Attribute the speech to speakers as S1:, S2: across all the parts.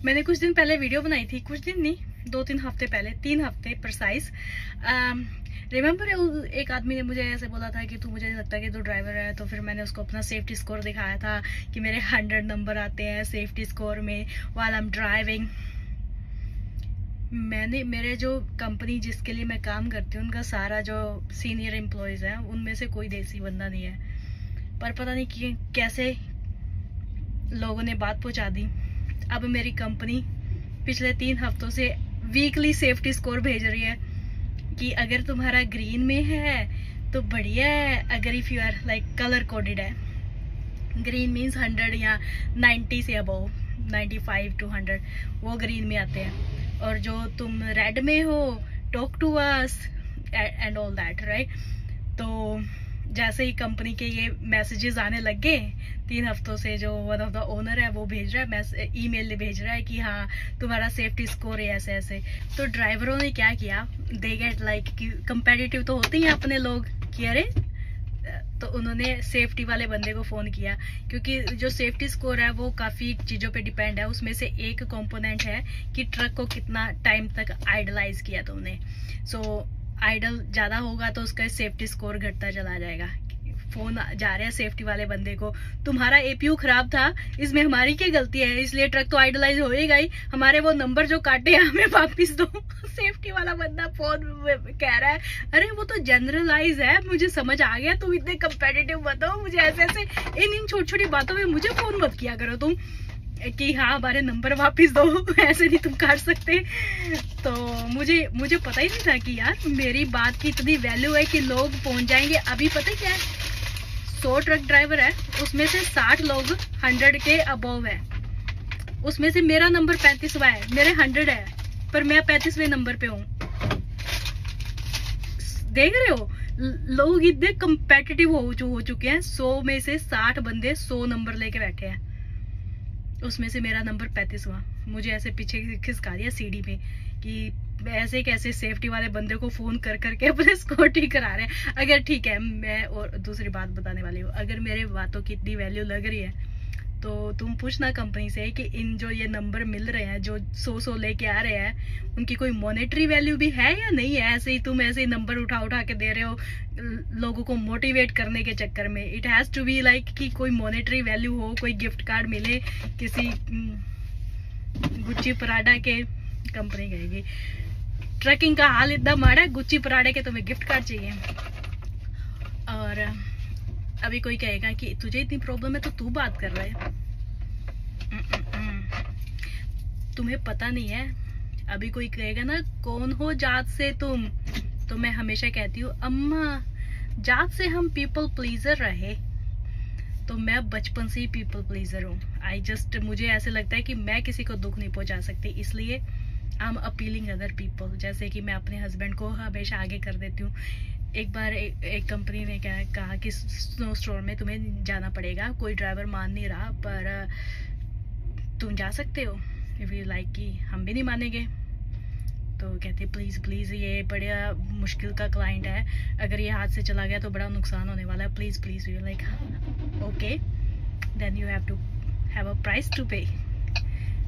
S1: मैंने कुछ दिन पहले वीडियो बनाई थी, कुछ दिन नहीं, 2-3 हफ्ते पहले, 3 हफ्ते प्रिसाइज। रिमेम्बर एक आदमी ने मुझे ऐसे बोला था कि तू, मुझे नहीं लगता कि तू ड्राइवर है। तो फिर मैंने उसको अपना सेफ्टी स्कोर दिखाया था कि मेरे 100 नंबर आते हैं सेफ्टी स्कोर में व्हाइल आई एम ड्राइविंग। मैंने, मेरे जो कंपनी जिसके लिए मैं काम करती हूँ, उनका सारा जो सीनियर एम्प्लॉयज़ हैं उनमें से कोई देसी बंदा नहीं है, पर पता नहीं कि कैसे लोगों ने बात पहुँचा दी। अब मेरी कंपनी पिछले 3 हफ्तों से वीकली सेफ्टी स्कोर भेज रही है कि अगर तुम्हारा ग्रीन में है तो बढ़िया है, अगर if you are like colour coded है, ग्रीन मीन्स 100 या 90 से अबव, 95 to 100 वो ग्रीन में आते हैं, और जो तुम रेड में हो, talk to us and all that, right. तो जैसे ही कंपनी के ये मैसेजेस आने लग गए 3 हफ्तों से, जो वन ऑफ द ओनर है वो भेज रहा है, ईमेल भेज रहा है कि हाँ तुम्हारा सेफ्टी स्कोर है ऐसे ऐसे। तो ड्राइवरों ने क्या किया, दे गेट लाइक कि कंपेटिटिव तो होते ही हैं अपने लोग कि अरे, तो उन्होंने सेफ्टी वाले बंदे को फ़ोन किया, क्योंकि जो सेफ्टी स्कोर है वो काफ़ी चीज़ों पे डिपेंड है। उसमें से एक कंपोनेंट है कि ट्रक को कितना टाइम तक आइडलाइज किया तुमने। सो आइडल ज़्यादा होगा तो उसका सेफ्टी स्कोर घटता चला जाएगा। फोन जा रहा है सेफ्टी वाले बंदे को, तुम्हारा एपीयू खराब था, इसमें हमारी क्या गलती है, इसलिए ट्रक तो आइडलाइज होएगा ही, हमारे वो नंबर जो काटे हमें वापिस दो। सेफ्टी वाला बंदा फोन कह रहा है अरे वो तो जनरलाइज है, मुझे समझ आ गया, तुम इतने कंपेटिटिव बताओ, मुझे ऐसे ऐसे इन छोटी छोटी बातों में मुझे फोन मत किया करो तुम कि हाँ हमारे नंबर वापस दो, ऐसे नहीं तुम कर सकते। तो मुझे पता ही नहीं था कि यार मेरी बात की इतनी वैल्यू है कि लोग पहुंच जाएंगे। अभी पता क्या है, 100 ट्रक ड्राइवर है, उसमें से 60 लोग 100 के अबव है, उसमें से मेरा नंबर 35वां है, मेरे 100 है पर मैं 35वें नंबर पे हूँ। देख रहे हो, लोग इतने कंपेटिटिव हो चुके हैं। 100 में से 60 बंदे 100 नंबर लेके बैठे हैं, उसमें से मेरा नंबर 35वां। मुझे ऐसे पीछे खिसका दिया सीढ़ी में कि ऐसे कैसे सेफ्टी वाले बंदे को फोन कर करके अपने स्कोर ठीक करा रहे हैं। अगर ठीक है, मैं और दूसरी बात बताने वाली हूँ, अगर मेरे बातों की इतनी वैल्यू लग रही है तो तुम पूछना कंपनी से कि इन जो ये नंबर मिल रहे हैं, जो 100 लेके आ रहे हैं, उनकी कोई मॉनेटरी वैल्यू भी है या नहीं है। ऐसे ही तुम ऐसे ही नंबर उठा के दे रहे हो लोगों को मोटिवेट करने के चक्कर में। It has to be like कि कोई मॉनेटरी वैल्यू हो, कोई गिफ्ट कार्ड मिले किसी गुच्ची पराडा के। कंपनी कहेगी ट्रकिंग का हाल इतना माड़ा है, गुच्ची पराडे के तुम्हें गिफ्ट कार्ड चाहिए। और अभी कोई कहेगा कि तुझे इतनी प्रॉब्लम है तो तू बात कर रहा है, तुम्हें पता नहीं है। अभी कोई कहेगा ना कौन हो जात से तुम, तो मैं हमेशा कहती हूँ अम्मा जात से हम पीपल प्लीजर रहे, तो मैं बचपन से ही पीपल प्लीजर हूँ। मुझे ऐसे लगता है कि मैं किसी को दुख नहीं पहुंचा सकती, इसलिए I am appealing other people. जैसे कि मैं अपने हस्बैंड को हमेशा आगे कर देती हूँ। एक बार एक कंपनी ने क्या कहा कि स्नो स्टॉर्म में तुम्हें जाना पड़ेगा, कोई ड्राइवर मान नहीं रहा, पर तुम जा सकते हो इफ यू लाइक। कि हम भी नहीं मानेंगे, तो कहते प्लीज़ प्लीज़ ये बड़ा मुश्किल का क्लाइंट है, अगर ये हाथ से चला गया तो बड़ा नुकसान होने वाला है, please please. You like okay, then you have to have a price to pay.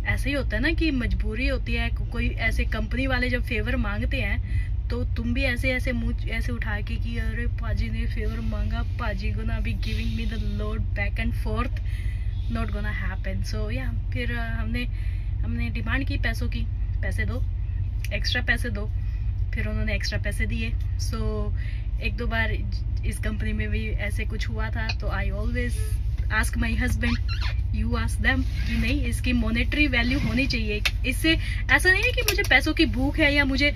S1: ऐसे ही होता है ना कि मजबूरी होती है। कोई ऐसे कंपनी वाले जब फेवर मांगते हैं तो तुम भी ऐसे ऐसे मुंह ऐसे उठा के कि अरे पाजी ने फेवर मांगा, पाजी gonna be giving me the load back and forth, not gonna happen. So या फिर हमने डिमांड की पैसों की, पैसे दो, एक्स्ट्रा पैसे दो। फिर उन्होंने एक्स्ट्रा पैसे दिए। सो 1-2 बार इस कंपनी में भी ऐसे कुछ हुआ था, तो I always ask my husband, you ask them कि नहीं, इसकी मॉनेटरी वैल्यू होनी चाहिए। इससे ऐसा नहीं है कि मुझे पैसों की भूख है या मुझे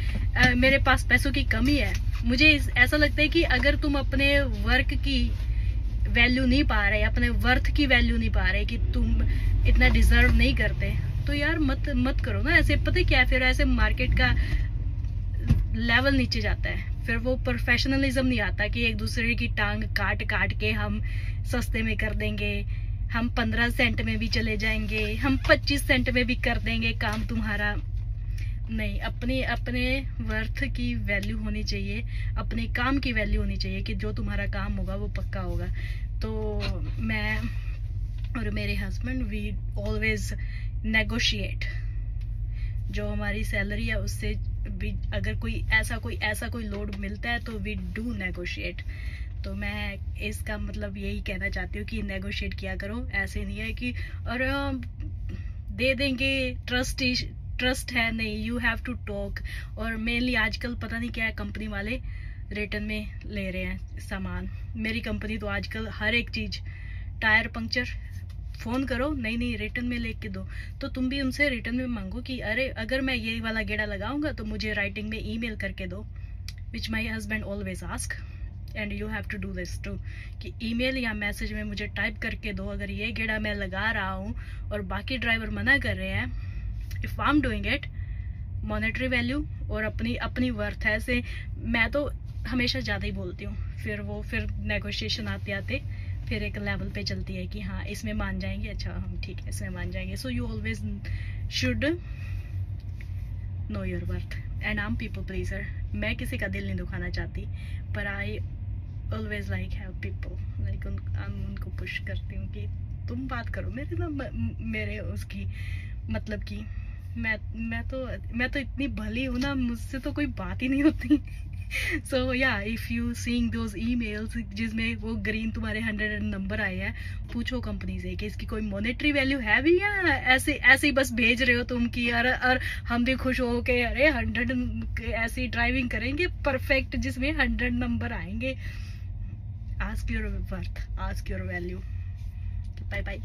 S1: मेरे पास पैसों की कमी है। मुझे ऐसा लगता है कि अगर तुम अपने वर्क की वैल्यू नहीं पा रहे, अपने वर्थ की वैल्यू नहीं पा रहे कि तुम इतना डिजर्व नहीं करते, तो यार मत करो ना ऐसे। पता क्या है, फिर ऐसे मार्केट का लेवल नीचे जाता है, फिर वो प्रोफेशनलिज्म नहीं आता कि एक दूसरे की टांग काट के हम सस्ते में कर देंगे, हम 15 सेंट में भी चले जाएंगे, हम 25 सेंट में भी कर देंगे काम तुम्हारा। नहीं, अपने वर्थ की वैल्यू होनी चाहिए, अपने काम की वैल्यू होनी चाहिए कि जो तुम्हारा काम होगा वो पक्का होगा। तो मैं और मेरे हस्बैंड वी ऑलवेज नेगोशिएट जो हमारी सैलरी है उससे भी अगर कोई ऐसा कोई लोड मिलता है तो वी डू नेगोशिएट। तो मैं इसका मतलब यही कहना चाहती हूँ कि नेगोशिएट किया करो। ऐसे नहीं है कि और दे देंगे, ट्रस्ट है, नहीं, यू हैव टू टॉक। और मेनली आजकल पता नहीं क्या है, कंपनी वाले रिटर्न में ले रहे हैं सामान। मेरी कंपनी तो आजकल हर एक चीज, टायर पंक्चर, फोन करो, नहीं रिटर्न में लेके दो। तो तुम भी उनसे रिटर्न में मांगो कि अरे अगर मैं ये वाला गेड़ा लगाऊंगा तो मुझे राइटिंग में ईमेल करके दो, which my husband always ask, and you have to do this too, कि ईमेल या मैसेज में मुझे टाइप करके दो अगर ये गेड़ा मैं लगा रहा हूँ और बाकी ड्राइवर मना कर रहे हैं। If I am doing it, monetary value और अपनी वर्थ है, ऐसे मैं तो हमेशा ज़्यादा ही बोलती हूँ। फिर नेगोशिएशन आते फिर एक लेवल पे चलती है कि हाँ इसमें मान जाएंगे, अच्छा हम ठीक है इसमें मान जाएंगे। So you always should know your worth, and I am people pleaser. मैं किसी का दिल नहीं दुखाना चाहती, पर I always like have people, like उनको पुश करती हूँ कि तुम बात करो मेरे उसकी, मतलब कि मैं तो इतनी भली हूँ ना, मुझसे तो कोई बात ही नहीं होती। सो या if you seeing those emails जिसमें वो ग्रीन तुम्हारे 100 नंबर आए हैं, पूछो कंपनी से कि इसकी कोई मॉनेटरी वैल्यू है भी, या ऐसे ही बस भेज रहे हो तुम कि और हम भी खुश हो के अरे 100 ऐसी ड्राइविंग करेंगे परफेक्ट जिसमें 100 नंबर आएंगे। Ask your worth, ask your value. Bye bye.